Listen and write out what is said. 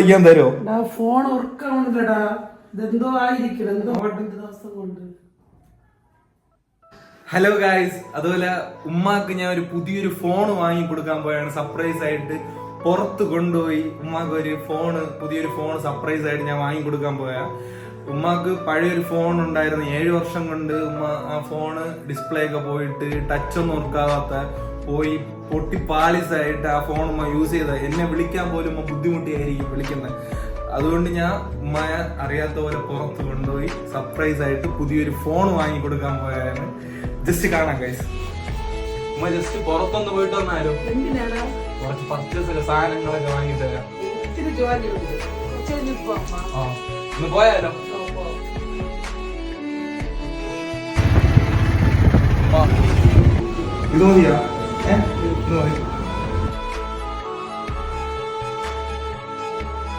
തരോ ഫോൺ ഉറക്കമുണ്ടടാ ഇതെന്തോ ആയിരിക്കണം എന്തോ ദിവസം കൊണ്ട്. ഹലോ ഗായ്സ്, അതുപോലെ ഉമ്മാക്ക് ഞാൻ ഒരു പുതിയൊരു ഫോൺ വാങ്ങി കൊടുക്കാൻ പോയാണ്. സർപ്രൈസ് ആയിട്ട് പുറത്ത് കൊണ്ടുപോയി ഉമ്മാക്ക് ഒരു പുതിയൊരു ഫോൺ സർപ്രൈസ് ആയിട്ട് ഞാൻ വാങ്ങി കൊടുക്കാൻ പോയാ. ഉമ്മാക്ക് പഴയൊരു ഫോൺ ഉണ്ടായിരുന്നു. 7 വർഷം കൊണ്ട് ഉമ്മ ആ ഫോണ് ഡിസ്പ്ലേ ഒക്കെ പോയിട്ട് ടച്ച് ഒന്നും ഓർക്കാവാത്ത പോയി പൊട്ടി പാളിസായിട്ട് ആ ഫോൺ ഉമ്മ യൂസ് ചെയ്ത. എന്നെ വിളിക്കാൻ പോലും ഉമ്മ ബുദ്ധിമുട്ടിയായിരിക്കും വിളിക്കുന്നത്. അതുകൊണ്ട് ഞാൻ ഉമ്മയെ അറിയാത്ത പോലെ പുറത്ത് കൊണ്ടുപോയി സർപ്രൈസ് ആയിട്ട് പുതിയൊരു ഫോൺ വാങ്ങി കൊടുക്കാൻ പോയാണ്. ജസ്റ്റ് കാണാം ഗൈസ്. ഉമ്മ ജസ്റ്റ് പുറത്തൊന്ന് പോയിട്ട് വന്നാലും കുറച്ച് പർച്ചേസ് സാധനങ്ങളൊക്കെ വാങ്ങി തരാം. ഒന്ന് പോയാലോ? ഇത് മതിയാ? ഇത് മതി.